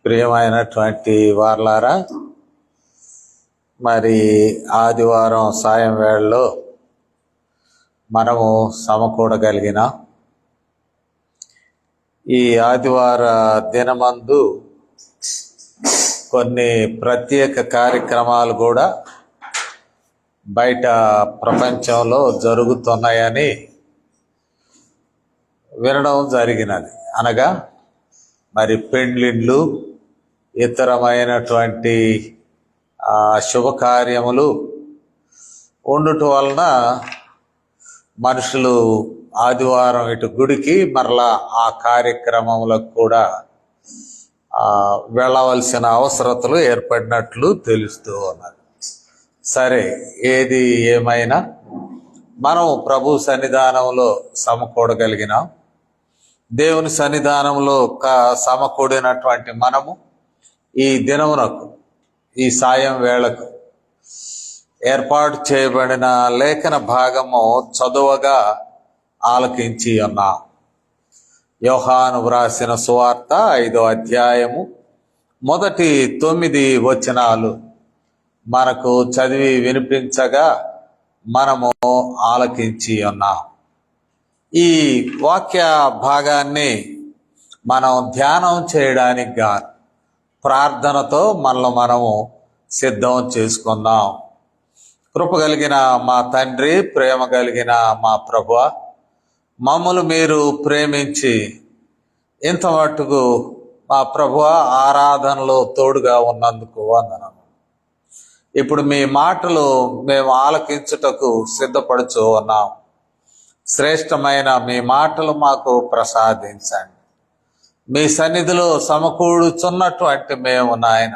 ప్రియమైనటువంటి వారలారా, మరి ఆదివారం సాయం వేళలో మనము సమకూడగలిగిన ఈ ఆదివార దినమందు కొన్ని ప్రత్యేక కార్యక్రమాలు కూడా బయట ప్రపంచంలో జరుగుతున్నాయని వినడం జరిగినది. అనగా మరి పెండ్లిళ్ళు, ఇతరమైనటువంటి శుభకార్యములు ఉండటం వలన మనుషులు ఆదివారం ఇటు గుడికి మరలా ఆ కార్యక్రమములకు కూడా వెళ్ళవలసిన అవసరతలు ఏర్పడినట్లు తెలుస్తూ ఉన్నది. సరే, ఏది ఏమైనా మనం ప్రభు సన్నిధానంలో సమకూడగలిగినాం. దేవుని సన్నిధానంలో సమకూడినటువంటి మనము ఈ దినమునకు, ఈ సాయం వేళకు ఏర్పాటు చేయబడిన లేఖన భాగము చదువగా ఆలకించి ఉన్నాం. యోహాను వ్రాసిన సువార్త 5వ అధ్యాయము మొదటి 9 వచనాలు మనకు చదివి వినిపించగా మనము ఆలకించి ఉన్నాం. ఈ వాక్య భాగాన్ని మనం ధ్యానం చేయడానికి గాను ప్రార్థనతో మనము సిద్ధం చేసుకుందాం. కృప కలిగిన మా తండ్రి, ప్రేమ కలిగిన మా ప్రభువా, మమ్మల్ని మీరు ప్రేమించి ఇంత మట్టుకు మా ప్రభువా ఆరాధనలో తోడుగా ఉన్నందుకు వందనము. ఇప్పుడు మీ మాటలు మేము ఆలకించుటకు సిద్ధపడుచు ఉన్నాం. శ్రేష్టమైన మీ మాటలు మాకు ప్రసాదించండి. మీ సన్నిధిలో సమకూడుచున్నటువంటి మేము నాయన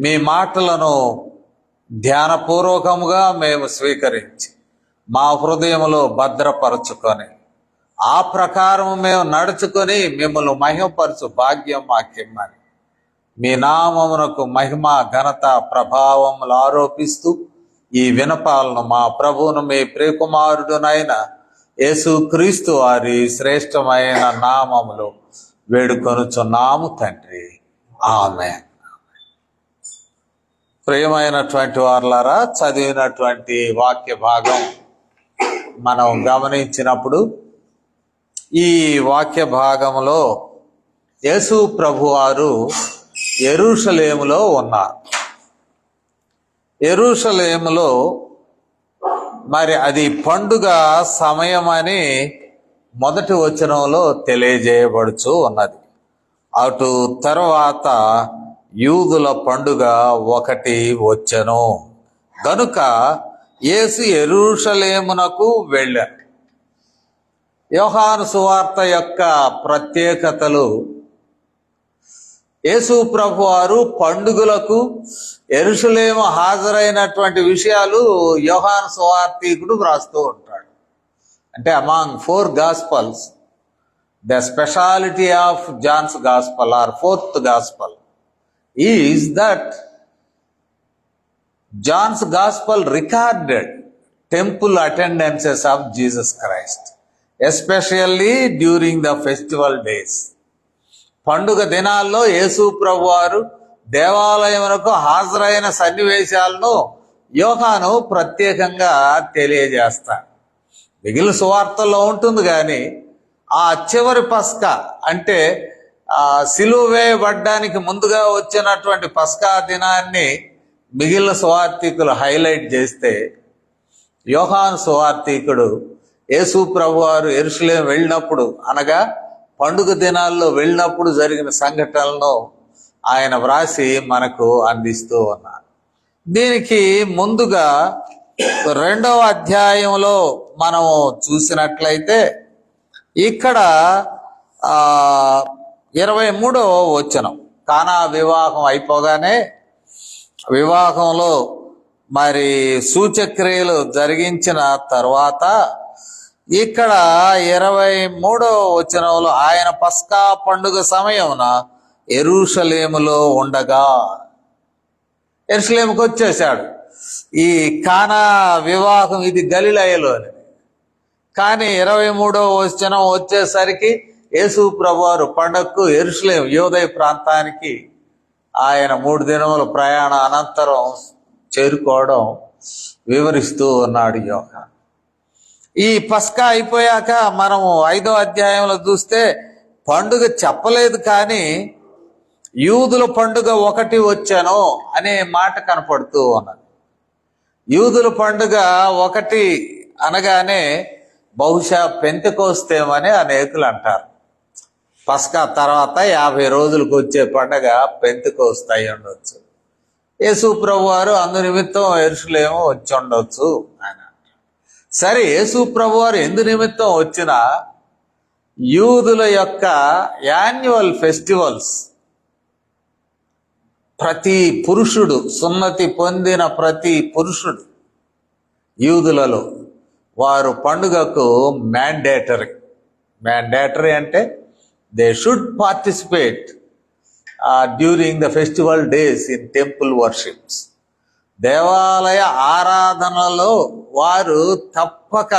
మీ మాటలను ధ్యానపూర్వకముగా మేము స్వీకరించి మా హృదయంలో భద్రపరచుకొని ఆ ప్రకారం మేము నడుచుకొని మిమ్మల్ని మహిమపరచు భాగ్యం మాకిమ్మని మీ నామమునకు మహిమ, ఘనత, ప్రభావములు ఆరోపిస్తూ ఈ వినపాలను మా ప్రభువును మీ ప్రియకుమారుడునైన యేసుక్రీస్తు వారి శ్రేష్టమైన నామములో వేడుకొనుచున్నాము తండ్రి, ఆమేన్. ప్రియమైనటువంటి వారలారా, చదివినటువంటి వాక్య భాగం మనం గమనించినప్పుడు ఈ వాక్య భాగంలో యేసు ప్రభువారు యెరూషలేములో ఉన్నారు. యెరూషలేములో మరి అది పండుగ సమయం అని మొదటి వచనంలో తెలియజేయబడుచు ఉన్నది. అటు తర్వాత యూదుల పండుగ ఒకటి వచ్చెను గనుక యేసు యెరూషలేమునకు వెళ్ళారు. యోహాను సువార్త యొక్క ప్రత్యేకతలు, యేసు ప్రభు వారు పండుగలకు యెరూషలేము హాజరైనటువంటి విషయాలు యోహాను సువార్తీకుడు వ్రాస్తూ ఉంటాడు. అంటే among 4 gospels the speciality of John's gospel or 4th gospel is that John's gospel recorded temple attendances of Jesus Christ, especially during the festival days. పండుగ దినాల్లో యేసు ప్రభు వారు దేవాలయమునకు హాజరైన సన్నివేశాలను యోహాను ప్రత్యేకంగా తెలియజేస్తాడు. మిగిలిన సువార్తల్లో ఉంటుంది, కానీ ఆ చివరి పస్కా అంటే సిలువ వేయబడ్డానికి ముందుగా వచ్చినటువంటి పస్కా దినాన్ని మిగిలిన సువార్తీకులు హైలైట్ చేస్తే, యోహాను సువార్తీకుడు యేసు ప్రభు వారు యెరూషలేము వెళ్ళినప్పుడు, అనగా పండుగ దినాల్లో వెళ్ళినప్పుడు జరిగిన సంఘటనలను ఆయన వ్రాసి మనకు అందిస్తూ ఉన్నారు. దీనికి ముందుగా 2వ అధ్యాయంలో మనము చూసినట్లయితే ఇక్కడ 23వ వచనం, కానా వివాహం అయిపోగానే వివాహంలో మరి సూచక్రియలు జరిగించిన తర్వాత ఇక్కడ 23వ వచనంలో ఆయన పస్కా పండుగ సమయమున యెరూషలేములో ఉండగా, యెరూషలేముకు వచ్చేసాడు. ఈ కానా వివాహం ఇది గలిలయలోని, కానీ 23వ వచనం వచ్చేసరికి యేసు ప్రభువారు పండగకు యెరూషలేము యోదయ ప్రాంతానికి ఆయన 3 దినముల ప్రయాణ అనంతరం చేరుకోవడం వివరిస్తూ ఉన్నాడు యోహాను. ఈ పస్కా అయిపోయాక మనము 5వ అధ్యాయంలో చూస్తే పండుగ చెప్పలేదు, కానీ యూదుల పండుగ ఒకటి వచ్చాను అనే మాట కనపడుతూ ఉన్నది. యూదుల పండుగ ఒకటి అనగానే బహుశా పెంతెకోస్తేమని అనేకులు అంటారు. పస్కా తర్వాత 50 రోజులకు వచ్చే పండుగ పెంతెకోస్తు అయి ఉండొచ్చు. యేసు ప్రభువారు అందు నిమిత్తం యెరూషలేము వచ్చి ఉండొచ్చు అని. సరే, యేసు ప్రభువారు ఎందు నిమిత్తం వచ్చినా యూదుల యొక్క యాన్యువల్ ఫెస్టివల్స్, ప్రతి పురుషుడు, సున్నతి పొందిన ప్రతి పురుషుడు యూదులలో వారు పండుగకు మ్యాండేటరీ అంటే they should participate during the festival days in temple worships. దేవాలయ ఆరాధనలో వారు తప్పక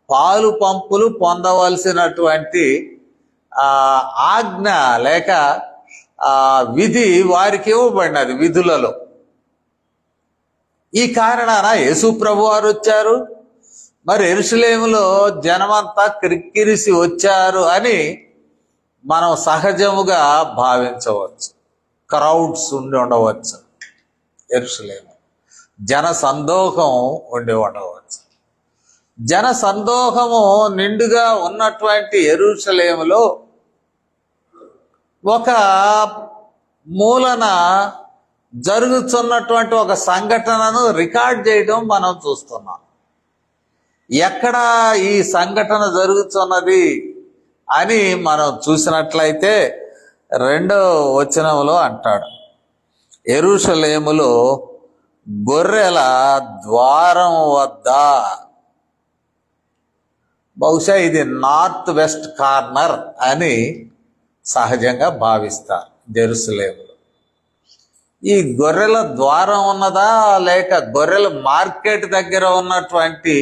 పాలు పంపులు పొందవలసినటువంటి ఆజ్ఞ లేక విధి వారికి ఇవ్వబడినది విధులలో. ఈ కారణాన యేసు ప్రభు వారు వచ్చారు, మరి యెరూషలేములో జనమంతా క్రిక్కిరిసి వచ్చారు అని మనం సహజముగా భావించవచ్చు. క్రౌడ్స్ ఉండి ఉండవచ్చు, యెరూషలేము జన సందోహం ఉండి ఉండవచ్చు. జన సందోహము నిండుగా ఉన్నటువంటి యెరూషలేములో ఒక మూలన జరుగుతున్నటువంటి ఒక సంఘటనను రికార్డ్ చేయడం మనం చూస్తున్నాం. ఎక్కడ ఈ సంఘటన జరుగుతున్నది అని మనం చూసినట్లయితే 2వ వచనంలో అంటాడు, యెరూషలేములో గొర్రెల ద్వారం వద్ద. బహుశా ఇది నార్త్ వెస్ట్ కార్నర్ అని సహజంగా భావిస్తారు యెరూషలేములో. ఈ గొర్రెల ద్వారం ఉన్నదా లేక గొర్రెల మార్కెట్ దగ్గర ఉన్నటువంటి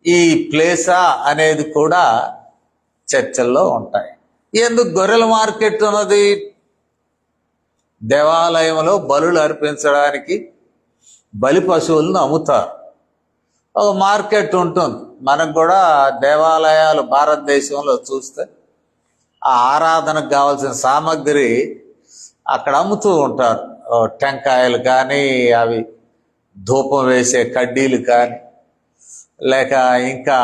ఈ ప్లేసా అనేది కూడా చర్చల్లో ఉంటాయి. ఎందుకు గొర్రెల మార్కెట్ ఉన్నది? దేవాలయంలో బలులు అర్పించడానికి బలి పశువులను అమ్ముతారు. ఒక మార్కెట్ ఉంటుంది. మనకు కూడా దేవాలయాలు భారతదేశంలో చూస్తే ఆ ఆరాధనకు కావాల్సిన సామాగ్రి అక్కడ అమ్ముతూ ఉంటారు. టెంకాయలు కానీ, అవి ధూపం వేసే కడ్డీలు కానీ, లేక ఇంకా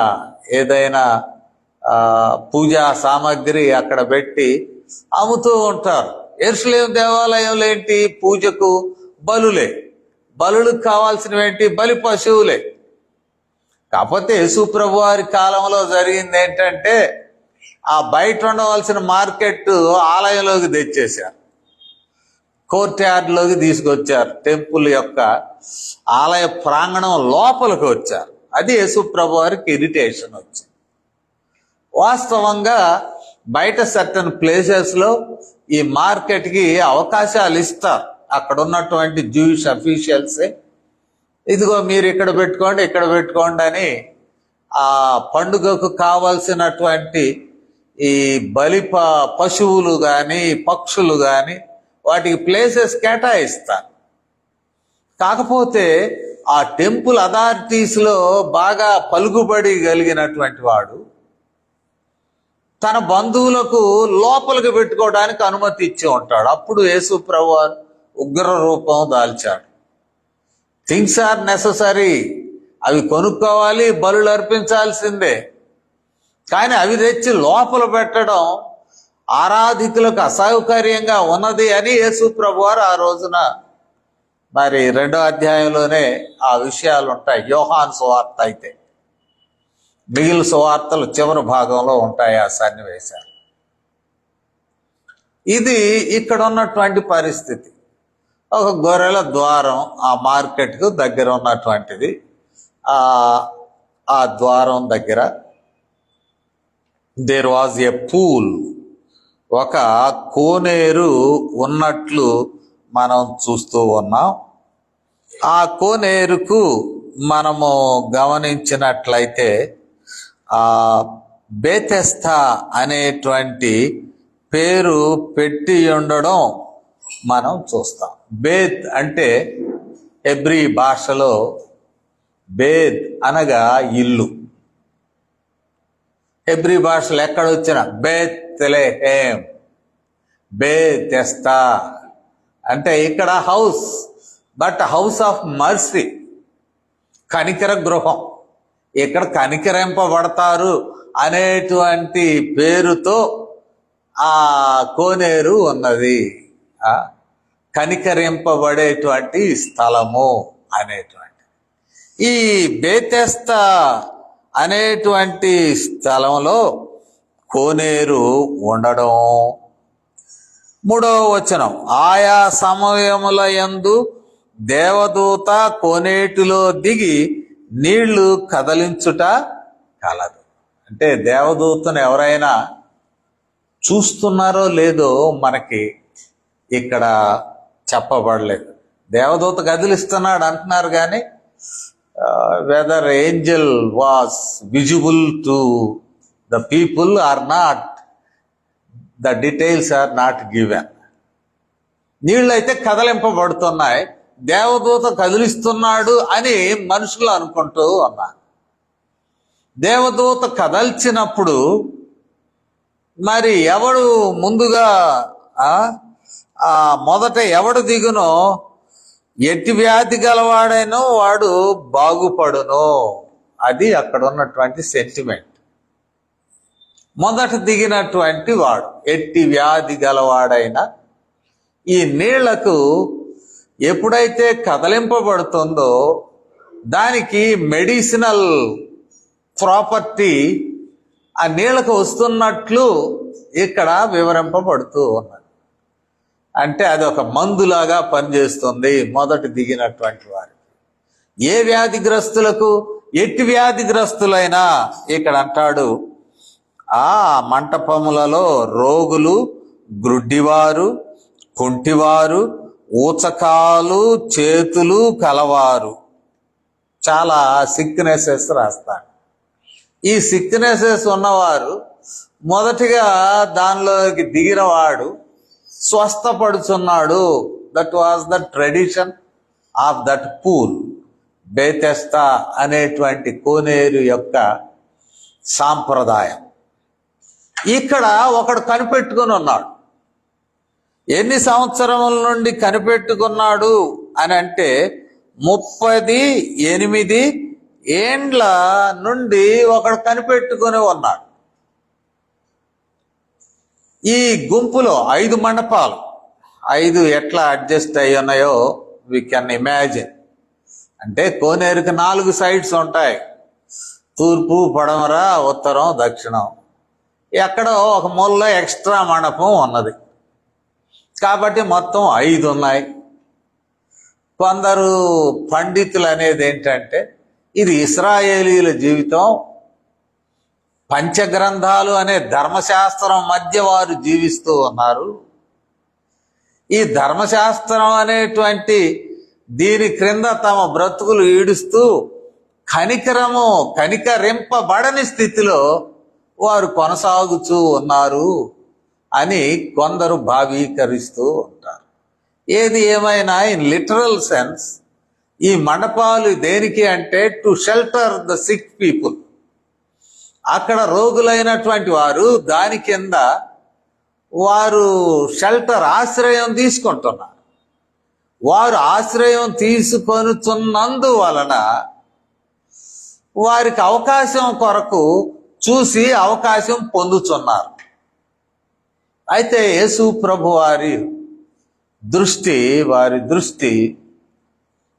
ఏదైనా పూజా సామాగ్రి అక్కడ పెట్టి అమ్ముతూ ఉంటారు. యెరూషలేము దేవాలయంలో ఏంటి? పూజకు బలులే, బలులకు కావాల్సినవి ఏంటి? బలి పశువులే. కాకపోతే యేసు ప్రభు వారి కాలంలో జరిగింది ఏంటంటే ఆ బయట ఉండవలసిన మార్కెట్ ఆలయంలోకి తెచ్చేశారు, కోర్ట్ యార్డ్లోకి తీసుకొచ్చారు, టెంపుల్ యొక్క ఆలయ ప్రాంగణం లోపలికి వచ్చారు. అది యేసు ప్రభు వారికి ఇరిటేషన్ వచ్చింది. వాస్తవంగా బయట సర్టన్ ప్లేసెస్లో ఈ మార్కెట్కి అవకాశాలు ఇస్తారు. అక్కడ ఉన్నటువంటి జూయిష్ అఫీషియల్సే ఇదిగో మీరు ఇక్కడ పెట్టుకోండి, ఇక్కడ పెట్టుకోండి అని ఆ పండుగకు కావలసినటువంటి ఈ బలి పశువులు కానీ, పక్షులు కానీ వాటికి ప్లేసెస్ కేటాయిస్తారు. కాకపోతే ఆ టెంపుల్ అథారిటీస్లో బాగా పలుకుబడి కలిగినటువంటి వాడు తన బంధువులకు లోపలికి పెట్టుకోవడానికి అనుమతి ఇచ్చి ఉంటాడు. అప్పుడు యేసు ప్రభువారు ఉగ్ర రూపం దాల్చాడు. థింగ్స్ ఆర్ నెససరీ, అవి కొనుక్కోవాలి, బలులు అర్పించాల్సిందే. కానీ అవి తెచ్చి లోపల పెట్టడం ఆరాధికులకు అసౌకర్యంగా ఉన్నది అని యేసు ప్రభువారు ఆ రోజున మరి 2వ అధ్యాయంలోనే ఆ విషయాలు ఉంటాయి. యోహాను సువార్త అయితే, మిగిలిన సువార్తలు చివరి భాగంలో ఉంటాయి ఆ సన్నివేశాలు. ఇది ఇక్కడ ఉన్నటువంటి పరిస్థితి. ఒక గొర్రెల ద్వారం ఆ మార్కెట్కు దగ్గర ఉన్నటువంటిది. ఆ ద్వారం దగ్గర దేర్ వాజ్ ఎ పూల్, ఒక కోనేరు ఉన్నట్లు మనం చూస్తూ ఉన్నాం. ఆ కోనేరుకు మనము గమనించినట్లయితే బేతెస్తా అనేటువంటి పేరు పెట్టి ఉండడం మనం చూస్తాం. బేత్ అంటే హెబ్రీ భాషలో బేత్ అనగా ఇల్లు. హెబ్రీ భాషలో ఎక్కడొచ్చిన బేత్లెహేమ్, బేతెస్తా అంటే ఇక్కడ house, but house of mercy, కనికర గృహం. ఇక్కడ కనికరింపబడతారు అనేటువంటి పేరుతో ఆ కోనేరు ఉన్నది. కనికరింపబడేటువంటి స్థలము అనేటువంటి ఈ బేతెస్తా అనేటువంటి స్థలంలో కోనేరు ఉండడం. 3వ వచనం, ఆయా సమయముల యందు దేవదూత కోనేటిలో దిగి నీళ్లు కదలించుట కలదు. అంటే దేవదూతను ఎవరైనా చూస్తున్నారో లేదో మనకి ఇక్కడ చెప్పబడలేదు. దేవదూత కదిలిస్తున్నాడు అంటున్నారు కానీ whether angel was visible to the people or not, the details are not given. నీళ్ళైతే కదలింపబడుతున్నాయి, దేవదూత కదిలిస్తున్నాడు అని మనుషులు అనుకుంటూ ఉన్నారు. దేవదూత కదల్చినప్పుడు మరి ఎవడు ముందుగా మొదట ఎవడు దిగునో ఎట్టి వ్యాధి గలవాడైనో వాడు బాగుపడును. అది అక్కడ ఉన్నటువంటి సెంటిమెంట్. మొదట దిగినటువంటి వాడు ఎట్టి వ్యాధి గలవాడైనా ఈ నీళ్లకు ఎప్పుడైతే కదలింపబడుతుందో దానికి మెడిసినల్ ప్రాపర్టీ ఆ నీళ్లకు వస్తున్నట్లు ఇక్కడ వివరింపబడుతూ ఉన్నది. అంటే అది ఒక మందులాగా పనిచేస్తుంది మొదట దిగినటువంటి వారికి. ఏ వ్యాధిగ్రస్తులకు, ఎట్టి వ్యాధిగ్రస్తులైనా ఇక్కడ అంటాడు ఆ మంటపములలో రోగులు, గ్రుడ్డివారు, కుంటివారు, ఊచకాలు చేతులు కలవారు, చాలా సిక్నెసెస్ రాస్తాడు. ఈ సిక్నెసెస్ ఉన్నవారు మొదటిగా దానిలోకి దిగినవాడు స్వస్థపడుచున్నాడు. That was the tradition of that pool. Bethesda అనేటువంటి కోనేరు యొక్క సాంప్రదాయం. ఇక్కడ ఒకడు కనిపెట్టుకుని ఉన్నాడు. ఎన్ని సంవత్సరముల నుండి కనిపెట్టుకున్నాడు అని అంటే 38 ఏండ్ల నుండి ఒకడు కనిపెట్టుకుని ఉన్నాడు. ఈ గుంపులో 5 మండపాలు, 5 ఎట్లా అడ్జస్ట్ అయ్యి ఉన్నాయో వి కెన్ ఇమాజిన్. అంటే కోనేరుకి 4 సైడ్స్ ఉంటాయి, తూర్పు, పడమర, ఉత్తరం, దక్షిణం. ఎక్కడో ఒక మూలలో ఎక్స్ట్రా మండపం ఉన్నది కాబట్టి మొత్తం 5 ఉన్నాయి. కొందరు పండితులు అనేది ఏంటంటే ఇది ఇశ్రాయేలీల జీవితం, పంచగ్రంథాలు అనే ధర్మశాస్త్రం మధ్య వారు జీవిస్తూ ఉన్నారు. ఈ ధర్మశాస్త్రం అనేటువంటి దీని క్రింద తమ బ్రతుకులు ఈడుస్తూ కనికరింపబడని స్థితిలో వారు కొనసాగుతూ ఉన్నారు అని కొందరు భావీకరిస్తూ ఉంటారు. ఏది ఏమైనా ఇన్ లిటరల్ సెన్స్ ఈ మండపాలు దేనికి అంటే to shelter the sick people. అక్కడ రోగులైనటువంటి వారు దాని కింద వారు షెల్టర్, ఆశ్రయం తీసుకుంటున్నారు. వారు ఆశ్రయం తీసుకొనుచున్నందువలన వారికి అవకాశం కొరకు చూసి అవకాశం పొందుతున్నారు. అయితే యేసు ప్రభు వారి దృష్టి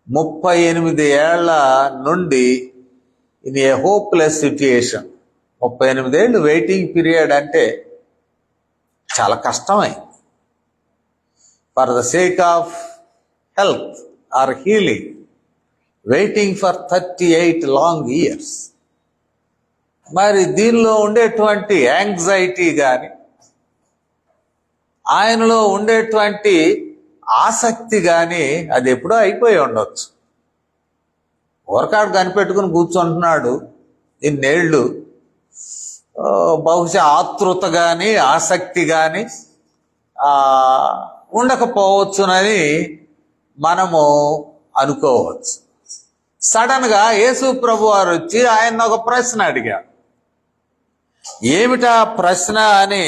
38 ఏళ్ల నుండి ఇన్ ఏ హోప్లెస్ సిట్యుయేషన్. 38 ఏళ్ళు వెయిటింగ్ పీరియడ్ అంటే చాలా కష్టమే. For the sake of health or healing, waiting for 38 long years. మరి దీనిలో ఉండేటువంటి యాంగ్జైటీ కానీ ఆయనలో ఉండేటువంటి ఆసక్తి కానీ అది ఎప్పుడో అయిపోయి ఉండొచ్చు. ఊరకాడు కనిపెట్టుకుని కూర్చుంటున్నాడు ఇన్నేళ్ళు. బహుశా ఆతృత కానీ ఆసక్తి కానీ ఉండకపోవచ్చునని మనము అనుకోవచ్చు. సడన్గా యేసు ప్రభు వారు వచ్చి ఆయన ఒక ప్రశ్న అడిగారు. ఏమిటా ప్రశ్న అని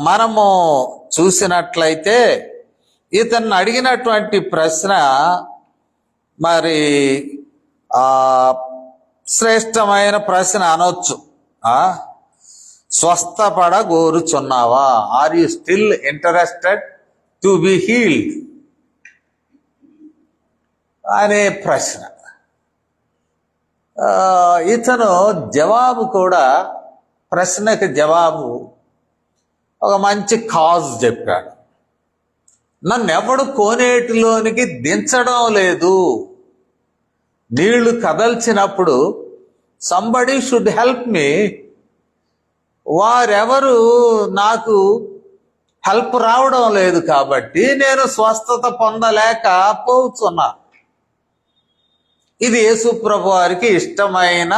మనము చూసినట్లయితే ఇతన్ని అడిగినటువంటి ప్రశ్న మరి శ్రేష్టమైన ప్రశ్న అనొచ్చు. స్వస్థపడగోరుచున్నావా? Are you still interested to be healed అనే ప్రశ్న. ఇతను జవాబు కూడా, ప్రశ్నకి జవాబు ఒక మంచి కాజ్ చెప్పాడు. నన్నెవడు కోనేటిలోనికి దించడం లేదు. నీళ్లు కదల్చినప్పుడు సంబడి షుడ్ హెల్ప్ మీ. వారెవరు నాకు హెల్ప్ రావడం లేదు కాబట్టి నేను స్వస్థత పొందలేక పోతున్నా. ఇది యేసు ప్రభు వారికి ఇష్టమైన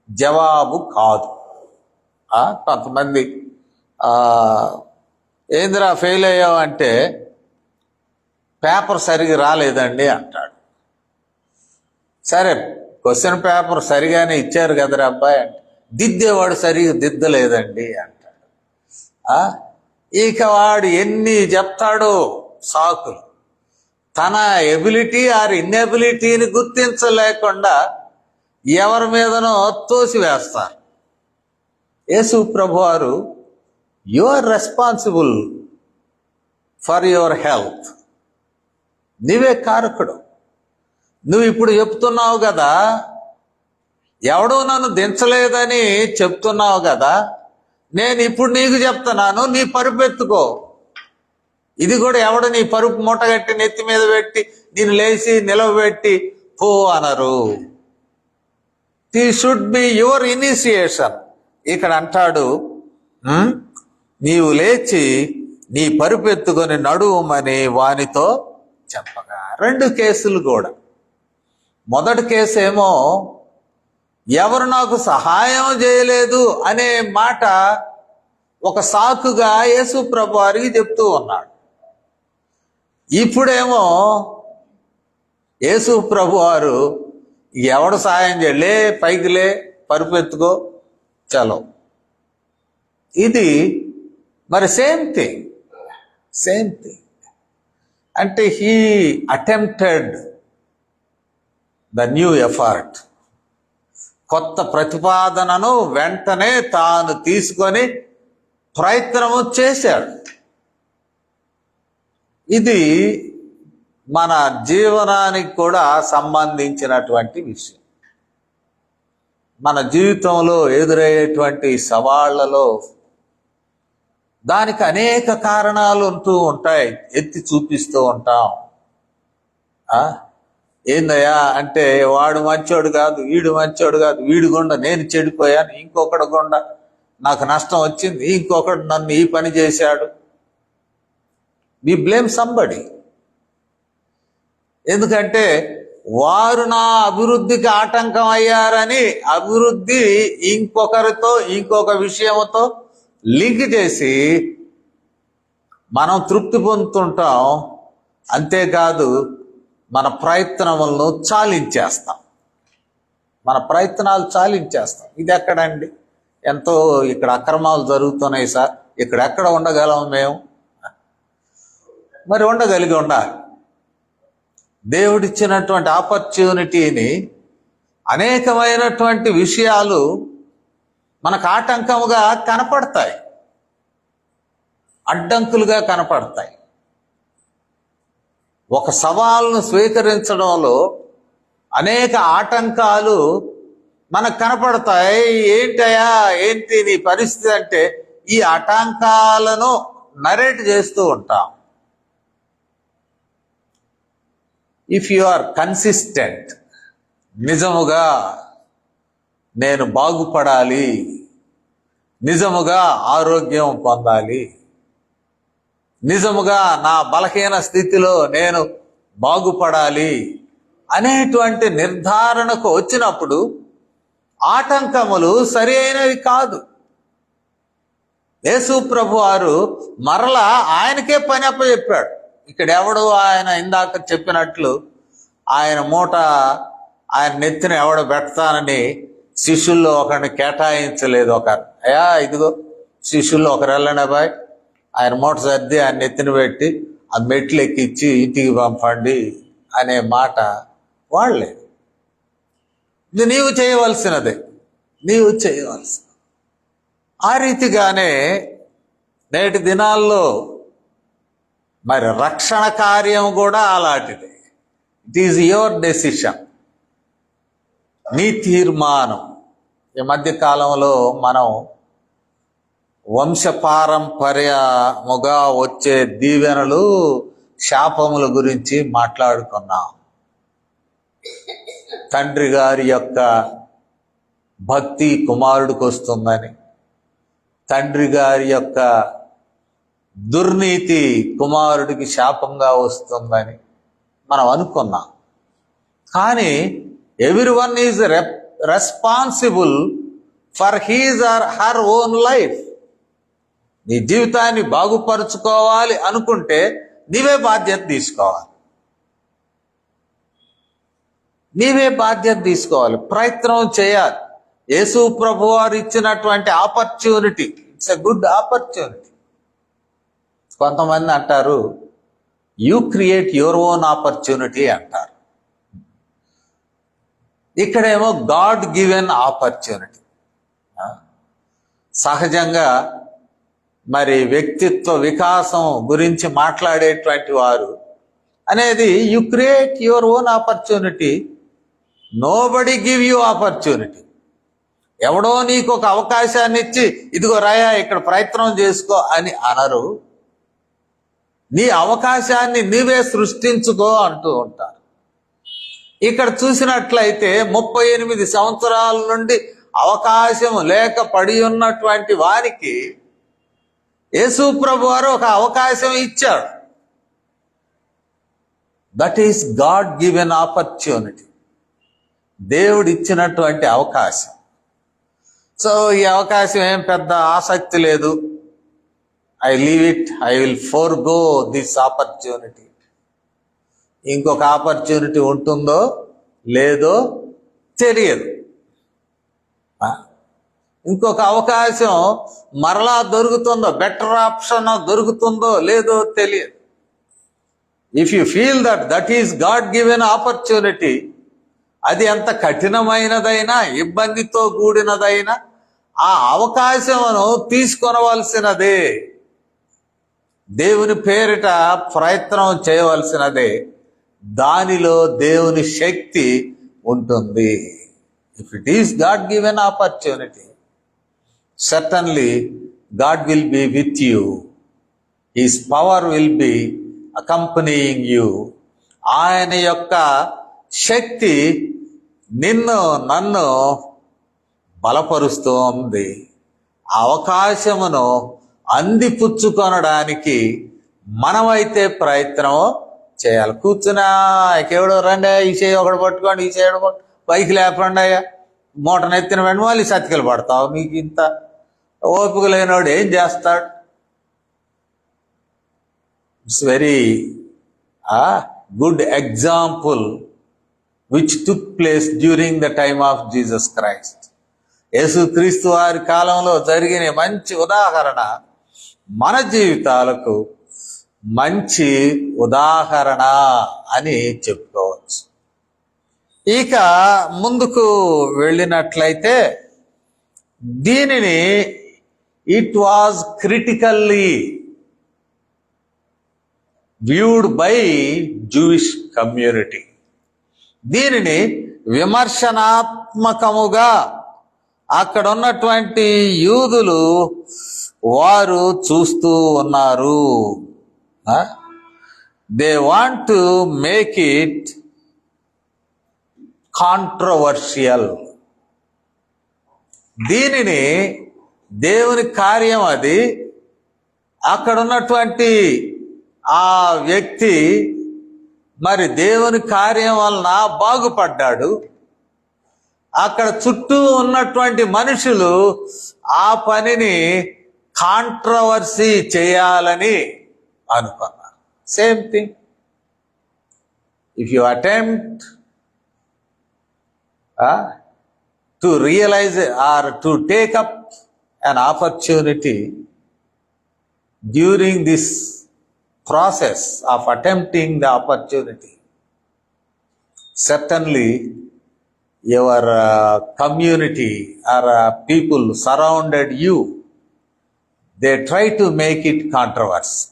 జవాబు కాదు. కొంతమంది ఏందిరా ఫెయిల్ అయ్యావు అంటే పేపర్ సరిగా రాలేదండి అంటాడు. సరే, క్వశ్చన్ పేపర్ సరిగానే ఇచ్చారు కదరా అబ్బాయి అంటే దిద్దేవాడు సరిగా దిద్దలేదండి అంటాడు. ఇక వాడు ఎన్ని చెప్తాడో సాకులు. తన ఎబిలిటీ ఆర్ ఇన్ఎబిలిటీని గుర్తించలేకుండా ఎవరి మీదనో తోసివేస్తారు. యేసు ప్రభు వారు you are responsible for your health. నీవే కారకుడు. నువ్వు ఇప్పుడు చెప్తున్నావు కదా, ఎవడో నన్ను దించలేదని చెప్తున్నావు కదా, నేను ఇప్పుడు నీకు చెప్తున్నాను, నీ పరుపెత్తుకో. ఇది కూడా ఎవడు నీ పరుపు మూటగట్టి నెత్తి మీద పెట్టి నేను లేచి నిలవబెట్టి పో అనరు. This should be your initiation. ఇక్కడ అంటాడు, నీవు లేచి నీ పరుపెత్తుకొని నడువమని వానితో చెప్పగా. 2 కేసులు కూడా. మొదటి కేసు ఏమో ఎవరు నాకు సహాయం చేయలేదు అనే మాట ఒక సాకుగా యేసు ప్రభు వారికి చెప్తూ ఉన్నాడు. ఇప్పుడేమో యేసు ప్రభు వారు ఎవడు సహాయం చేయలే, పైకి లే, పరుపెత్తుకో, చలో. ఇది మరి సేమ్ థింగ్. అంటే he attempted the new effort. కొత్త ప్రతిపాదనను వెంటనే తాను తీసుకొని ప్రయత్నము చేశాడు. ఇది మన జీవనానికి కూడా సంబంధించినటువంటి విషయం. మన జీవితంలో ఎదురయ్యేటువంటి సవాళ్లలో దానికి అనేక కారణాలు ఉంటూ ఉంటాయి, ఎత్తి చూపిస్తూ ఉంటాం. ఏందయ్యా అంటే వాడు మంచోడు కాదు, వీడు మంచోడు కాదు, వీడి గుండా నేను చెడిపోయాను, ఇంకొకటి గుండా నాకు నష్టం వచ్చింది, ఇంకొకడు నన్ను ఈ పని చేశాడు. వి బ్లేమ్ సంబడి. ఎందుకంటే వారు నా అభివృద్ధికి ఆటంకం అయ్యారని అభివృద్ధి ఇంకొకరితో ఇంకొక విషయంతో లింక్ చేసి మనం తృప్తి పొందుతుంటాం. అంతేకాదు మన ప్రయత్నములను చాలించేస్తాం. ఇది ఎక్కడండి? ఎంతో ఇక్కడ అక్రమాలు జరుగుతున్నాయి సార్, ఇక్కడ ఎక్కడ ఉండగలం మేము? మరి ఉండగలిగి ఉండాలి. దేవుడిచ్చినటువంటి ఆపర్చునిటీని అనేకమైనటువంటి విషయాలు మనకు ఆటంకముగా కనపడతాయి, అడ్డంకులుగా కనపడతాయి. ఒక సవాలును స్వీకరించడంలో అనేక ఆటంకాలు మనకు కనపడతాయి. ఏంటయ్యా ఏంటి నీ పరిస్థితి అంటే ఈ ఆటంకాలను నరేట్ చేస్తూ ఉంటాం. ఇఫ్ యు ఆర్ కన్సిస్టెంట్, నిజముగా నేను బాగుపడాలి, నిజముగా ఆరోగ్యం పొందాలి, నిజముగా నా బలహీన స్థితిలో నేను బాగుపడాలి అనేటువంటి నిర్ధారణకు వచ్చినప్పుడు ఆటంకములు సరి అయినవి కాదు. యేసు ప్రభు వారు మరలా ఆయనకే పని అప్పచెప్పాడు. ఇక్కడ ఎవడు ఆయన ఇందాక చెప్పినట్లు ఆయన మూట ఆయన నెత్తిన ఎవడు పెడతానని శిష్యుల్లో ఒకరిని కేటాయించలేదు. అయ్యా ఇదిగో శిష్యుల్లో ఒకరు వెళ్ళండి అబ్బాయి, ఆయన మూట సర్ది ఆయన నెత్తిన పెట్టి ఆ మెట్లు ఎక్కించి ఇంటికి పంపండి అనే మాట వాడలేదు. ఇది నీవు చేయవలసినదే, నీవు చేయవలసిన. ఆ రీతిగానే నేటి దినాల్లో మరి రక్షణ కార్యం కూడా అలాంటిది. ఇట్ ఈజ్ యువర్ డెసిషన్, నీ తీర్మానం. ఈ మధ్య కాలంలో మనం వంశపారంపర్యముగా వచ్చే దీవెనలు శాపముల గురించి మాట్లాడుకున్నాం. తండ్రి గారి యొక్క భక్తి కుమారుడికి వస్తుందని, తండ్రి గారి యొక్క దుర్నీతి కుమారుడికి శాపంగా వస్తుందని మనం అనుకున్నాం. కానీ everyone is responsible for his or her own life. నీ జీవితాన్ని బాగుపరుచుకోవాలి అనుకుంటే నీవే బాధ్యత తీసుకోవాలి, నీవే బాధ్యత తీసుకోవాలి, ప్రయత్నం చేయాలి. యేసు ప్రభు వారు ఇచ్చినటువంటి opportunity, it's a good opportunity. కొంతమంది అంటారు you create your own opportunity అంటారు. ఇక్కడేమో గాడ్ గివెన్ ఆపర్చునిటీ. సహజంగా మరి వ్యక్తిత్వ వికాసం గురించి మాట్లాడేటువంటి వారు అనేది you create your own opportunity, nobody give you opportunity. ఎవడో నీకు ఒక అవకాశాన్ని ఇచ్చి ఇదిగో రాయా ఇక్కడ ప్రయత్నం చేసుకో అని అనరు. నీ అవకాశాన్ని నీవే సృష్టించుకో అంటూ ఉంటారు. ఇక్కడ చూసినట్లయితే 38 సంవత్సరాల నుండి అవకాశం లేక పడి ఉన్నటువంటి వారికి యేసు ప్రభు వారు ఒక అవకాశం ఇచ్చాడు. That is God given opportunity, దేవుడు ఇచ్చినటువంటి అవకాశం. సో ఈ అవకాశం ఏం పెద్ద ఆసక్తి లేదు, I leave it, I will forgo this opportunity. ఇంకొక ఆపర్చునిటీ ఉంటుందో లేదో తెలియదు, ఇంకొక అవకాశం మరలా దొరుకుతుందో, బెటర్ ఆప్షన్ దొరుకుతుందో లేదో తెలియదు. If you feel that is God given opportunity, అది ఎంత కఠినమైనదైనా ఇబ్బందితో కూడినదైనా ఆ అవకాశమును తీసుకొనవలసినదే, దేవుని పేరిట ప్రయత్నం చేయవలసినదే. దానిలో దేవుని శక్తి ఉంటుంది. If it is God given opportunity, certainly God will be with you. His power will be accompanying you. ఆయన యొక్క శక్తి నిన్ను నన్ను బలపరుస్తోంది. అవకాశమును అందిపుచ్చుకొనడానికి మనమైతే ప్రయత్నం చేయాలి. కూర్చున్నా కేవడం రండి, ఈ చేయి ఒకటి పట్టుకోండి, ఈ చేయడం పైకి లేపండి అయ్యా, మూటనెత్తిన వెంట మళ్ళీ సతికిలు పడతావు. మీకు ఇంత ఓపిక లేనివాడు ఏం చేస్తాడు? It's very good example which took place during the time of Jesus Christ. యేసుక్రీస్తు వారి కాలంలో జరిగిన మంచి ఉదాహరణ మన జీవితాలకు మంచి ఉదాహరణ అని చెప్పుకోవచ్చు. ఇక ముందుకు వెళ్ళినట్లయితే దీనిని it was critically viewed by Jewish community. దీనిని విమర్శనాత్మకముగా అక్కడ ఉన్నటువంటి యూదులు వారు చూస్తూ ఉన్నారు. They want to make it controversial. దీనిని దేవుని కార్యం అది, అక్కడ ఉన్నటువంటి ఆ వ్యక్తి మరి దేవుని కార్యం వలన బాగుపడ్డాడు. అక్కడ చుట్టూ ఉన్నటువంటి మనుషులు ఆ పనిని కాంట్రవర్సీ చేయాలని అనుకున్నారు. Same thing, if you attempt to realize or to take up an opportunity during this process of attempting the opportunity, certainly your community or people surrounded you, they try to make it controversy.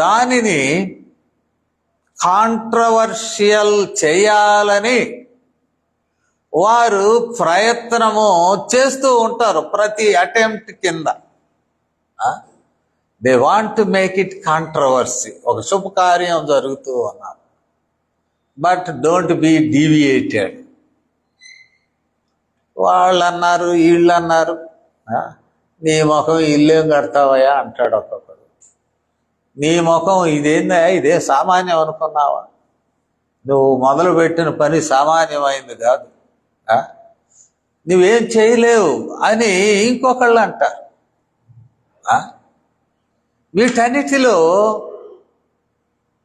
దానిని controversial చేయాలని వారు ప్రయత్నము చేస్తూ ఉంటారు ప్రతి attempt కింద. They want to make it controversy. ఒక శుభకార్యం జరుగుతూ ఉన్నారు, బట్ డోంట్ బీ డీవియేటెడ్. వాళ్ళు అన్నారు, వీళ్ళు అన్నారు, నీ ముఖం ఇల్లేం కడతావయ్యా అంటాడు ఒక్కొక్కడు. నీ ముఖం ఇదేందా, ఇదే సామాన్యం అనుకున్నావా? నువ్వు మొదలుపెట్టిన పని సామాన్యమైంది కాదు, నువ్వేం చేయలేవు అని ఇంకొకళ్ళు అంటారు. వీటన్నిటిలో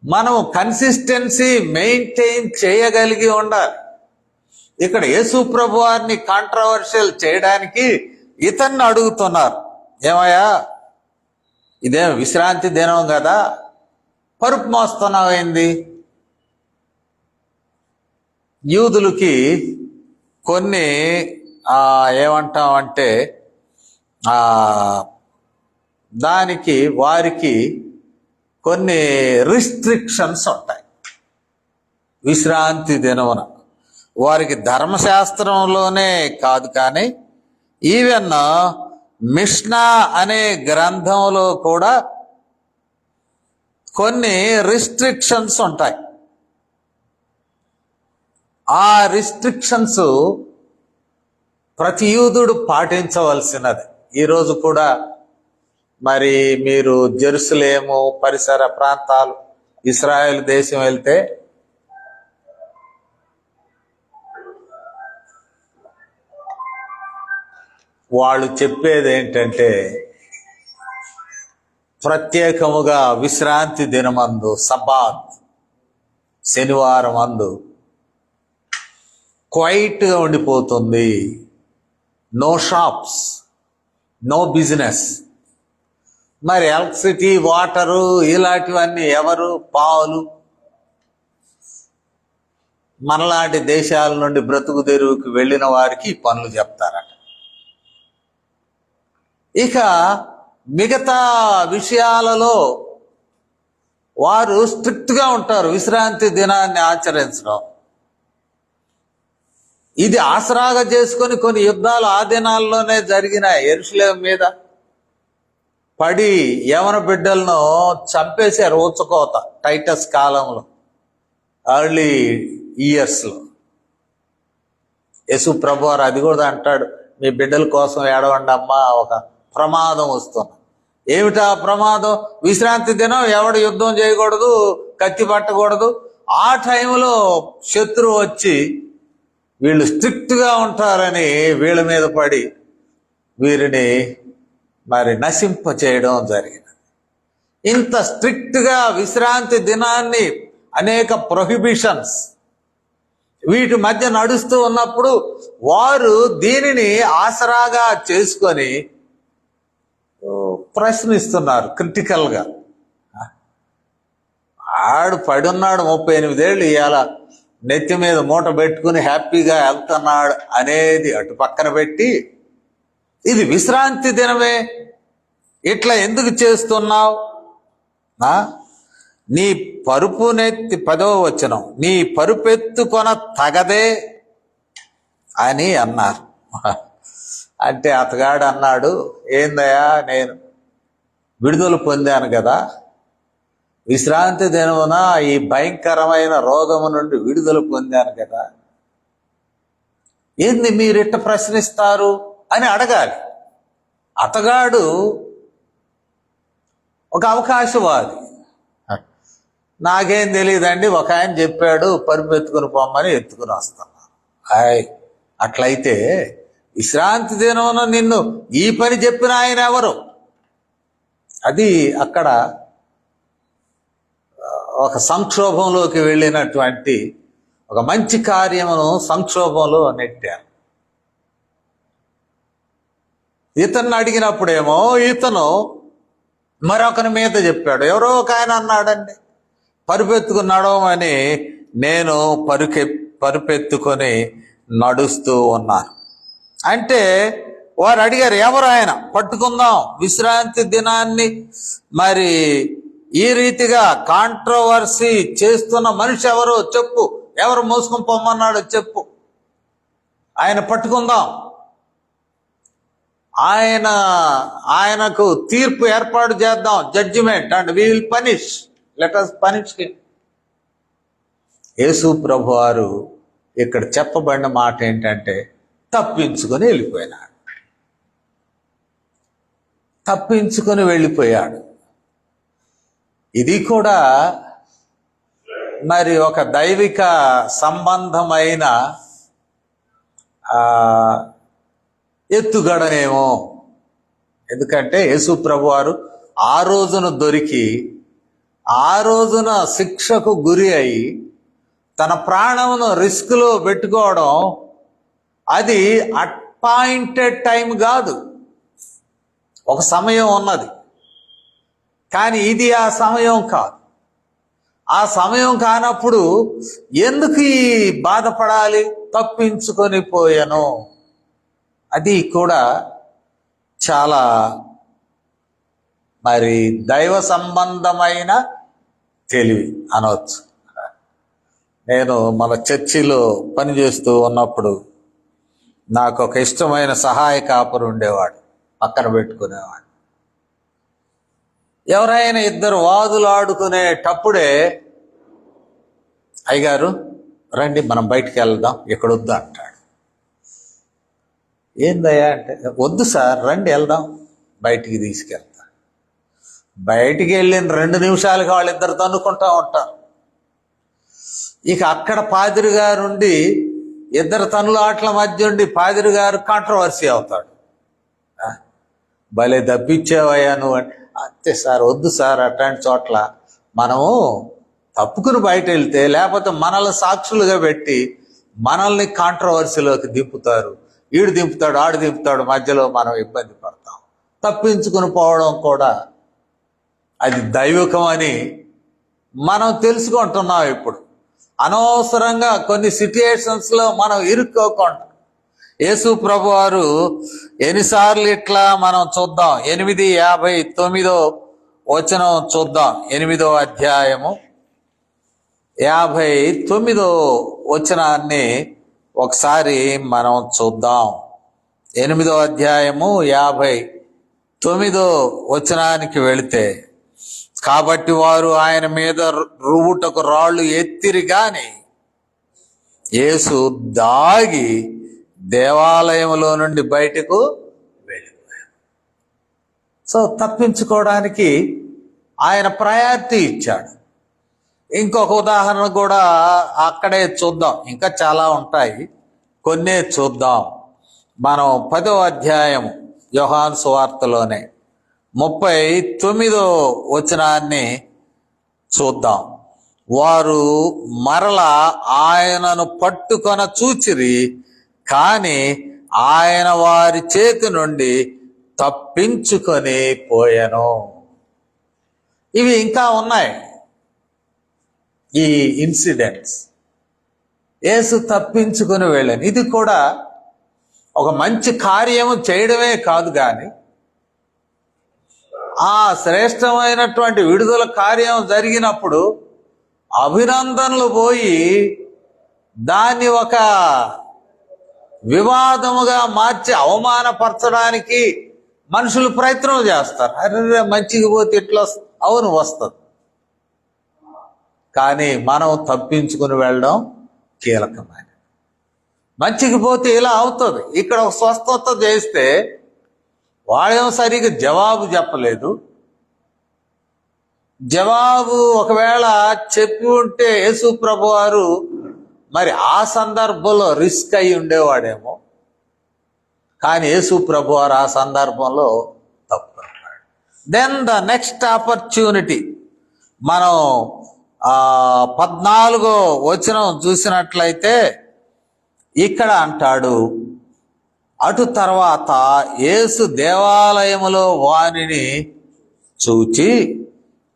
మనం కన్సిస్టెన్సీ మెయింటైన్ చేయగలిగి ఉండాలి. ఇక్కడ యేసు ప్రభు వారిని కాంట్రవర్షియల్ చేయడానికి ఇతన్ని అడుగుతున్నారు, ఏమయ్యా ఇదేం విశ్రాంతి దినం కదా, పరుపు మోస్తున్నావేంది? యూదులకి కొన్ని ఏమంటామంటే దానికి వారికి కొన్ని రిస్ట్రిక్షన్స్ ఉంటాయి. విశ్రాంతి దినమున వారికి ధర్మశాస్త్రంలోనే కాదు, కానీ ఈవెన్ మిష్నా అనే గ్రంథంలో కూడా కొన్ని రిస్ట్రిక్షన్స్ ఉంటాయి. ఆ రిస్ట్రిక్షన్స్ ప్రతి యూదుడు పాటించవలసినది. ఈరోజు కూడా మరి మీరు జెరూసలేము పరిసర ప్రాంతాలు, ఇశ్రాయేల్ దేశం వెళ్తే వాళ్ళు చెప్పేది ఏంటంటే, ప్రత్యేకముగా విశ్రాంతి దినమందు, సబ్బాత్ శనివారం అందు క్వైట్గా ఉండిపోతుంది. No shops, no business. మరి ఎలక్ట్రిసిటీ, వాటరు ఇలాంటివన్నీ ఎవరు? పావులు మనలాంటి దేశాల నుండి బ్రతుకు తెరువుకి వెళ్ళిన వారికి పనులు చెప్తారట. ఇక మిగతా విషయాలలో వారు స్ట్రిక్ట్గా ఉంటారు విశ్రాంతి దినాన్ని ఆచరించడం. ఇది ఆసరాగా చేసుకొని కొన్ని యుద్ధాలు ఆ దినాల్లోనే జరిగినాయి. యెరూషలేము మీద పడి యవన బిడ్డలను చంపేశారు ఊచకోత, టైటస్ కాలంలో, ఎర్లీ ఇయర్స్లో. యేసు ప్రభు వారు అది కూడా అంటాడు, మీ బిడ్డల కోసం ఏడవండి అమ్మా, ఒక ప్రమాదం వస్తున్నా. ఏమిటా ప్రమాదం? విశ్రాంతి దినం, ఎవడు యుద్ధం చేయకూడదు, కత్తి పట్టకూడదు. ఆ టైంలో శత్రువు వచ్చి వీళ్ళు స్ట్రిక్ట్గా ఉంటారని వీళ్ళ మీద పడి వీరిని మరి నశింప చేయడం జరిగింది. ఇంత స్ట్రిక్ట్గా విశ్రాంతి దినాన్ని అనేక ప్రొహిబిషన్స్ వీటి మధ్య నడుస్తూ ఉన్నప్పుడు వారు దీనిని ఆసరాగా చేసుకొని ప్రశ్నిస్తున్నారు క్రిటికల్గా. ఆడు పడున్నాడు 38 ఏళ్ళు, ఇవాళ నెత్తి మీద మూట పెట్టుకుని హ్యాపీగా వెళ్తున్నాడు అనేది అటు పక్కన పెట్టి, ఇది విశ్రాంతి దినమే, ఇట్లా ఎందుకు చేస్తున్నావు? నీ పరుపునెత్తి 10వ వచనం, నీ పరుపెత్తుకొన తగదే అని అన్నారు. అంటే అతగాడు అన్నాడు, ఏందయ్యా నేను విడుదల పొందాను కదా, విశ్రాంతి దినమున ఈ భయంకరమైన రోగము నుండి విడుదల పొందాను కదా, ఏంది మీరెట్ట ప్రశ్నిస్తారు అని అడగాలి. అతగాడు ఒక అవకాశవాది. నాకేం తెలియదండి, ఒక ఆయన చెప్పాడు పరుపు ఎత్తుకుని పోమ్మని ఎత్తుకుని వస్తాను. అట్లయితే విశ్రాంతి దినమున నిన్ను ఈ పని చెప్పిన ఆయన ఎవరు? అది అక్కడ ఒక సంక్షోభంలోకి వెళ్ళినటువంటి ఒక మంచి కార్యమును సంక్షోభంలో నెట్టారు. ఇతన్ని అడిగినప్పుడేమో ఇతను మరొకరి మీద చెప్పాడు. ఎవరో ఒక ఆయన అన్నాడండి, పరుపెత్తుకుని నడవమని. నేను పరుపెత్తుకొని నడుస్తూ ఉన్నాను అంటే వారు అడిగారు, ఎవరు ఆయన? పట్టుకుందాం. విశ్రాంతి దినాన్ని మరి ఈ రీతిగా కాంట్రవర్సీ చేస్తున్న మనిషి ఎవరో చెప్పు, ఎవరు మోసుకొని పొమ్మన్నాడో చెప్పు, ఆయన పట్టుకుందాం, ఆయనకు తీర్పు ఏర్పాటు చేద్దాం, judgement, and we will punish, let us punish him. యేసు ప్రభు వారు ఇక్కడ చెప్పబడిన మాట ఏంటంటే తప్పించుకొని వెళ్ళిపోయినాడు. తప్పించుకొని వెళ్ళిపోయాడు. ఇది కూడా మరి ఒక దైవిక సంబంధమైన ఎత్తుగడనేమో. ఎందుకంటే యేసు ప్రభు వారు ఆ రోజున దొరికి ఆ రోజున శిక్షకు గురి అయి తన ప్రాణమును రిస్క్లో పెట్టుకోవడం అది అపాయింటెడ్ టైం కాదు. ఒక సమయం ఉన్నది, కానీ ఇది ఆ సమయం కాదు. ఆ సమయం కానప్పుడు ఎందుకు ఈ బాధపడాలి? తప్పించుకొని పోయాను. అది కూడా చాలా మరి దైవ సంబంధమైన తెలివి అనవచ్చు. నేను మన చర్చిలో పనిచేస్తూ ఉన్నప్పుడు నాకు ఒక ఇష్టమైన సహాయ కాపరు ఉండేవాడు, పక్కన పెట్టుకునేవాడు. ఎవరైనా ఇద్దరు వాదులు ఆడుకునేటప్పుడే, అయ్యగారు రండి మనం బయటికి వెళ్దాం, ఇక్కడ వద్దు అంటాడు. ఏందయ్యా అంటే, వద్దు సార్ రండి వెళ్దాం, బయటికి తీసుకెళ్తా. బయటికి వెళ్ళిన 2 నిమిషాలకి వాళ్ళిద్దరు తన్నుకుంటా ఉంటారు. ఇక అక్కడ పాదిరి గారు ఉండి ఇద్దరు తన్నులాట్ల మధ్య ఉండి పాదిరి గారు కాంట్రవర్సీ అవుతాడు. భలే దప్పిచ్చావయ్యా నువ్వు అంటే, అంతే సార్ వద్దు సార్, అట్లాంటి చోట్ల మనము తప్పుకుని బయట వెళ్తే లేకపోతే మనల్ని సాక్షులుగా పెట్టి మనల్ని కాంట్రవర్సీలోకి దింపుతారు. ఈడు దింపుతాడు, ఆడు దింపుతాడు, మధ్యలో మనం ఇబ్బంది పడతాం. తప్పించుకుని పోవడం కూడా అది దైవికం అని మనం తెలుసుకుంటున్నాం. ఇప్పుడు అనవసరంగా కొన్ని సిట్యుయేషన్స్లో మనం ఇరుక్కోకుండా యేసు ప్రభు వారు ఎన్నిసార్లు ఇట్లా మనం చూద్దాం. 8:59 వచనం చూద్దాం. 8వ అధ్యాయము 59 వచనాన్ని ఒకసారి మనం చూద్దాం. 8వ అధ్యాయము 59 వచనానికి వెళితే, కాబట్టి వారు ఆయన మీద రువుటకు రాళ్ళు ఎత్తిరి గాని యేసు దాగి దేవాలయంలో నుండి బయటకు వెళ్ళిపోయాడు. సో తప్పించుకోవడానికి ఆయన ప్రయారిటీ ఇచ్చాడు. ఇంకొక ఉదాహరణ కూడా అక్కడే చూద్దాం. ఇంకా చాలా ఉంటాయి, కొన్నే చూద్దాం. మనం 10వ అధ్యాయం యోహాను సువార్తలోనే 39వ వచనాన్ని చూద్దాం. వారు మరలా ఆయనను పట్టుకొన చూచిరి, కానీ ఆయన వారి చేతి నుండి తప్పించుకొని పోయెను. ఇవి ఇంకా ఉన్నాయి ఈ ఇన్సిడెంట్స్. యేసు తప్పించుకొని వెళ్ళాను. ఇది కూడా ఒక మంచి కార్యము చేయడమే కాదు, కానీ ఆ శ్రేష్టమైనటువంటి విడుదల కార్యం జరిగినప్పుడు అభినందనలు పోయి దాన్ని ఒక వివాదముగా మార్చి అవమానపరచడానికి మనుషులు ప్రయత్నం చేస్తారు. అరే మంచిగా పోతే ఇట్లా అవును వస్తుంది, కానీ మనం తప్పించుకుని వెళ్ళడం కీలకమైన. మంచికి పోతే ఇలా అవుతుంది. ఇక్కడ ఒక స్వస్థత చేస్తే వాడేమో సరిగ్గా జవాబు చెప్పలేదు. జవాబు ఒకవేళ చెప్పి ఉంటే యేసు ప్రభు వారు మరి ఆ సందర్భంలో రిస్క్ అయి ఉండేవాడేమో, కానీ యేసు ప్రభు వారు ఆ సందర్భంలో తప్పు అన్నాడు. దెన్ ద నెక్స్ట్ ఆపర్చునిటీ మనం 14వ వచనం చూసినట్లయితే ఇక్కడ అంటాడు, అటు తర్వాత యేసు దేవాలయములో వానిని చూచి,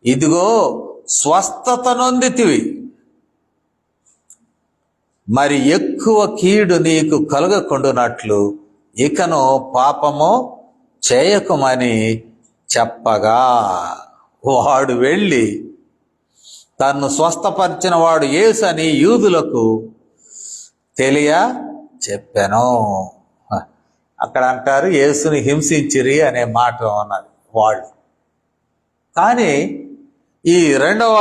ఇదిగో స్వస్థత నొందితివి, మరి ఎక్కువ కీడు నీకు కలుగకుండునట్లు ఇకను పాపము చేయకుమని చెప్పగా, వాడు వెళ్ళి తన్ను స్వస్థపరిచిన వాడు యేసు అని యూదులకు తెలియ చెప్పాను. అక్కడ అంటారు యేసుని హింసించిరి అనే మాట అన్నది వాళ్ళు. కానీ ఈ రెండవ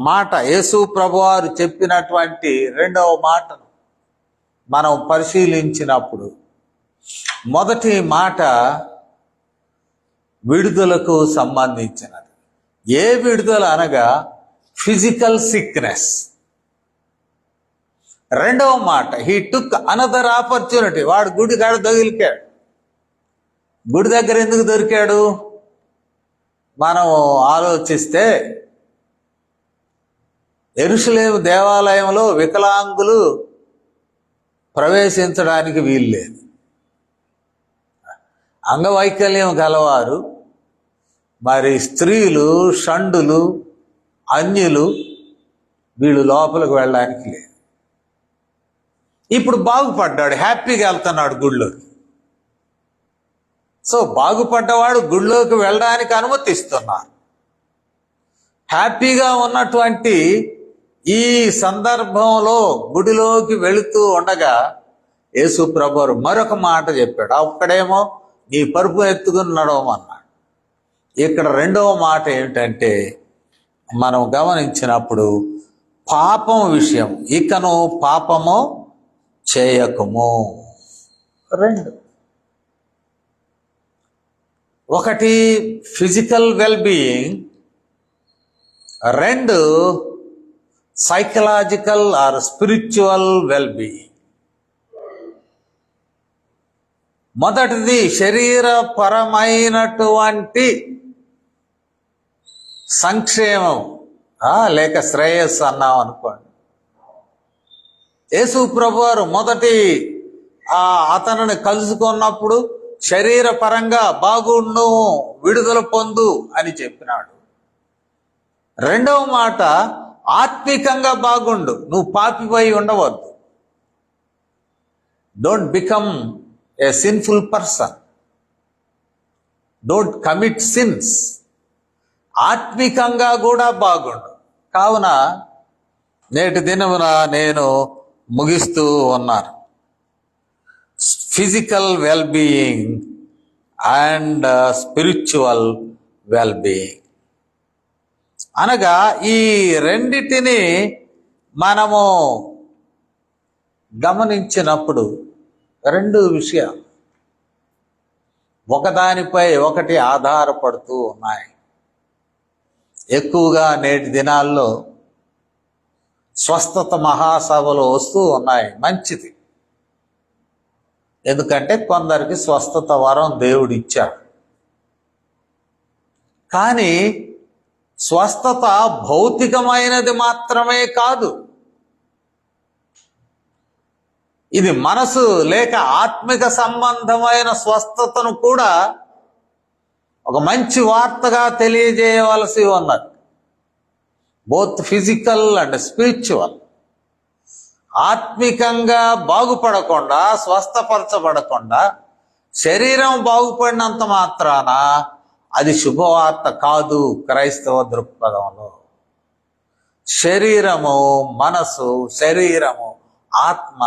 మాట, యేసు ప్రభువారు చెప్పినటువంటి రెండవ మాటను మనం పరిశీలించినప్పుడు, మొదటి మాట విడుదలకు సంబంధించినది. ఏ విడుదల అనగా ఫిజికల్ సిక్నెస్. రెండవ మాట, హీ టుక్ అనదర్ ఆపర్చునిటీ. వాడు గుడి కాడ దొరికాడు. గుడి దగ్గర ఎందుకు దొరికాడు? మనం ఆలోచిస్తే యెరూషలేము దేవాలయంలో వికలాంగులు ప్రవేశించడానికి వీల్లేదు. అంగవైకల్యం గలవారు, మరి స్త్రీలు, షండులు, అన్యులు, వీళ్ళు లోపలికి వెళ్ళడానికి లేదు. ఇప్పుడు బాగుపడ్డాడు, హ్యాపీగా వెళ్తున్నాడు గుళ్ళోకి. సో బాగుపడ్డవాడు గుళ్ళోకి వెళ్ళడానికి అనుమతిస్తున్నారు. హ్యాపీగా ఉన్నటువంటి ఈ సందర్భంలో గుడిలోకి వెళుతూ ఉండగా యేసు ప్రభువు మరొక మాట చెప్పాడు. అక్కడేమో నీ పరుపు ఎత్తుకుని నడవమన్నాడు. ఇక్కడ రెండవ మాట ఏమిటంటే, మనం గమనించినప్పుడు పాపం విషయం, ఇకను పాపము చేయకము. రెండు, ఒకటి ఫిజికల్ వెల్బీయింగ్, రెండు సైకలాజికల్ ఆర్ స్పిరిచువల్ వెల్బీయింగ్. మొదటిది శరీరపరమైనటువంటి సంక్షేమం లేక శ్రేయస్సు అన్నాం అనుకోండి. యేసు ప్రభువారు మొదటి అతనిని కలుసుకున్నప్పుడు శరీరపరంగా బాగుండు, విడుదల పొందు అని చెప్పినాడు. రెండవ మాట ఆత్మికంగా బాగుండు, నువ్వు పాపిపై ఉండవద్దు. Don't become a sinful person, don't commit sins. ఆత్మికంగా కూడా బాగుండు. కావున నేటి దినమున నేను ముగిస్తూ ఉన్నాను. Physical wellbeing and spiritual wellbeing అనగా ఈ రెండిటిని మనము గమనించినప్పుడు రెండు విషయాలు ఒకదానిపై ఒకటి ఆధారపడుతూ ఉన్నాయి. ఎక్కువగా నేటి దినాల్లో స్వస్థత మహాసభలు వస్తూ ఉన్నాయి. మంచిది, ఎందుకంటే కొందరికి స్వస్థత వరం దేవుడు ఇచ్చాడు. కానీ స్వస్థత భౌతికమైనది మాత్రమే కాదు, ఇది మనసు లేక ఆత్మిక సంబంధమైన స్వస్థతను కూడా ఒక మంచి వార్తగా తెలియజేయవలసి ఉన్నది. Both physical and spiritual. ఆత్మికంగా బాగుపడకుండా, స్వస్థపరచబడకుండా శరీరం బాగుపడినంత మాత్రాన అది శుభవార్త కాదు. క్రైస్తవ దృక్పథంలో శరీరము, మనసు, శరీరము, ఆత్మ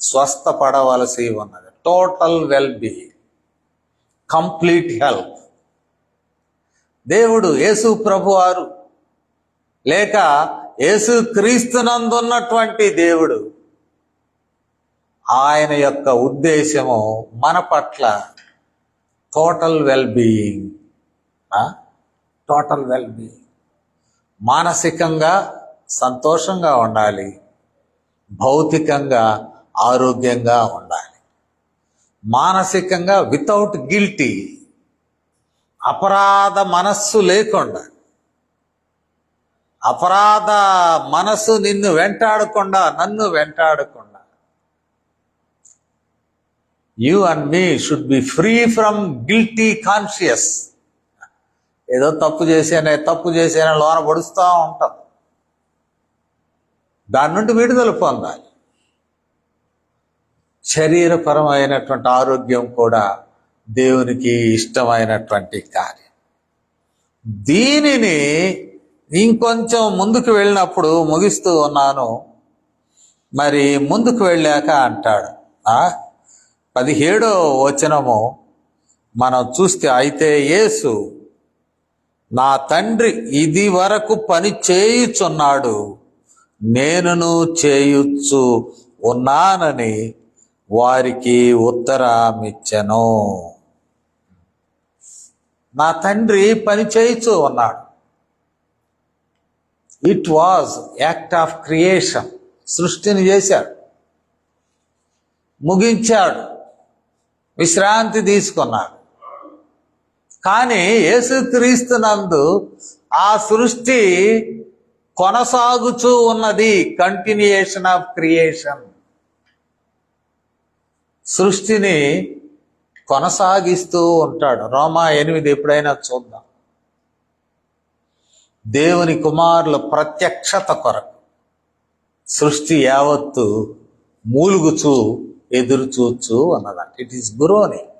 స్వస్థపడవలసి ఉన్నది. Total wellbeing, complete health. దేవుడు యేసు ప్రభువారు లేక యేసు క్రీస్తునందున్నటువంటి దేవుడు, ఆయన యొక్క ఉద్దేశము మన పట్ల టోటల్ వెల్బీయింగ్. Total wellbeing. మానసికంగా సంతోషంగా ఉండాలి, భౌతికంగా ఆరోగ్యంగా ఉండాలి, మానసికంగా వితౌట్ గిల్టీ, అపరాధ మనస్సు లేకుండా, అపరాధ మనస్సు నిన్ను వెంటాడకుండా, నన్ను వెంటాడకుండా. You and me should be free from guilty conscious. ఏదో తప్పు చేసేనే లోన పడుస్తూ ఉంటాం. దాని నుండి విడుదల పొందాలి. శరీరపరమైనటువంటి ఆరోగ్యం కూడా దేవునికి ఇష్టమైనటువంటి కార్యం. దీనిని ఇంకొంచెం ముందుకు వెళ్ళినప్పుడు, ముగిస్తూ ఉన్నాను, మరి ముందుకు వెళ్ళాక అంటాడు 17వ వచనము మనం చూస్తే, అయితే యేసు నా తండ్రి ఇది వరకు పని చేయుచున్నాడు, నేనును చేయుచు ఉన్నానని వారికి ఉత్తరమిచ్చెను. నా తండ్రి పని చేయుచు ఉన్నాడు. It was act of creation. సృష్టిని చేశాడు, ముగించాడు, విశ్రాంతి తీసుకున్నాడు. కానీ యేసుక్రీస్తునందు ఆ సృష్టి కొనసాగుచూ ఉన్నది. Continuation of creation. సృష్టిని కొనసాగిస్తూ ఉంటాడు. రోమా 8 ఎప్పుడైనా చూద్దాం. దేవుని కుమారుల ప్రత్యక్షత కొరకు సృష్టి యావత్తు మూలుగుచూ ఎదురు చూచు అన్నదంట. It is groaning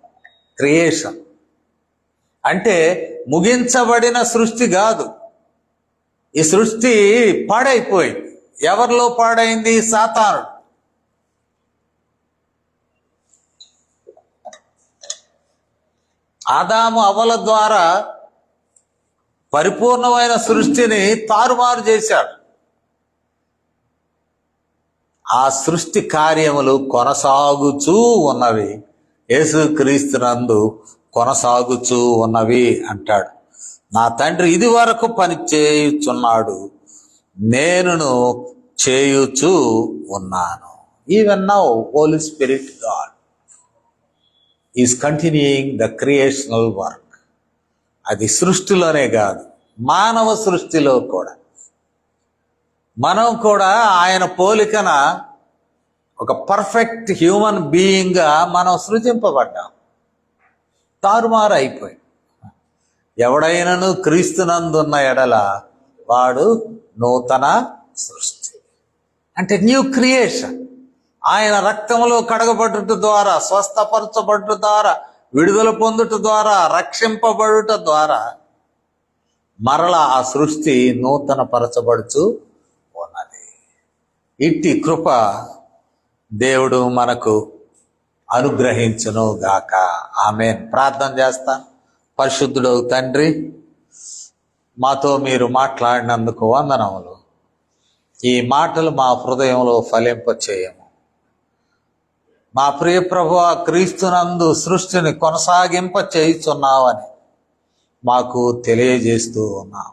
creation. అంటే ముగించబడిన సృష్టి కాదు. ఈ సృష్టి పాడైపోయింది. ఎవరిలో పాడైంది? సాతానుడు. ఆదాము అవ్వల ద్వారా పరిపూర్ణమైన సృష్టిని తారుమారు చేశాడు. ఆ సృష్టి కార్యములు కొనసాగుచూ ఉన్నవి, యేసుక్రీస్తునందు కొనసాగుచూ ఉన్నవి అంటాడు. నా తండ్రి ఇది వరకు పని చేయుచున్నాడు, నేనును చేయుచూ ఉన్నాను. Even now Holy Spirit God is continuing the creational work. అది సృష్టిలోనే కాదు, మానవ సృష్టిలో కూడా. మనం కూడా ఆయన పోలికన ఒక పర్ఫెక్ట్ హ్యూమన్ బీయింగ్గా మనం సృజింపబడ్డాం. తారుమారు అయిపోయి, ఎవడైనను క్రీస్తునందున్న ఎడల వాడు నూతన సృష్టి. అంటే న్యూ క్రియేషన్. ఆయన రక్తములో కడగబడుట ద్వారా, స్వస్థపరచబడుట ద్వారా, విడుదల పొందుట ద్వారా, రక్షింపబడుట ద్వారా మరలా ఆ సృష్టి నూతన పరచబడుచు ఉన్నది. ఇట్టి కృప దేవుడు మనకు అనుగ్రహించును గాక. ఆమేన్. ప్రార్థన చేస్తాను. పరిశుద్ధుడు తండ్రి, మాతో మీరు మాట్లాడినందుకు వందనములు. ఈ మాటలు మా హృదయంలో ఫలింపచేయము. మా ప్రియ ప్రభువా, క్రీస్తునందు సృష్టిని కొనసాగింప చేయుచున్నావని మాకు తెలియజేస్తూ ఉన్నాం.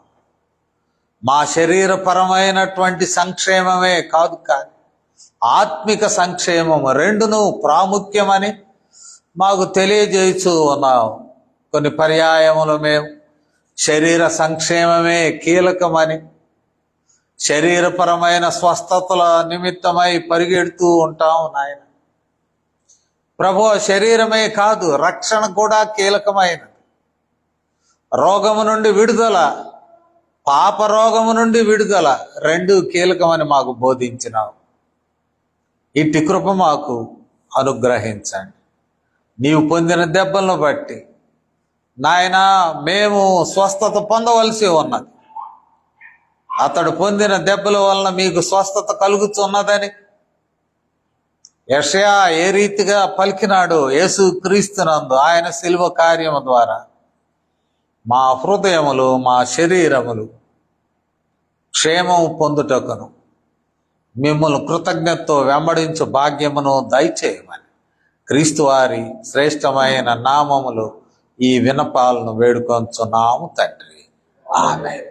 మా శరీరపరమైనటువంటి సంక్షేమమే కాదు, కానీ ఆత్మిక సంక్షేమము రెండును ప్రాముఖ్యమని మాకు తెలియజేస్తూ ఉన్నాం. కొన్ని పర్యాయములు మేము శరీర సంక్షేమమే కీలకమని, శరీరపరమైన స్వస్థతల నిమిత్తమై పరిగెడుతూ ఉంటాం నాయన. ప్రభు, శరీరమే కాదు, రక్షణ కూడా కీలకమైనది. రోగము నుండి విడుదల, పాప రోగము నుండి విడుదల రెండు కీలకమని మాకు బోధించినావు. ఇట్టి కృప మాకు అనుగ్రహించండి. నీవు పొందిన దెబ్బలను బట్టి నాయన మేము స్వస్థత పొందవలసి ఉన్నది. అతడు పొందిన దెబ్బల వలన మీకు స్వస్థత కలుగుతున్నదని యెషయా ఏ రీతిగా పలికినాడో, యేసుక్రీస్తునందు ఆయన శిలువ కార్యము ద్వారా మా హృదయములు, మా శరీరములు క్షేమము పొందుటకును మిమ్మల్ని కృతజ్ఞతతో వెంబడించు భాగ్యమును దయచేయమని క్రీస్తు వారి శ్రేష్టమైన నామములు ఈ విన్నపాలను వేడుకొంచున్నాము తండ్రి. ఆమేన్.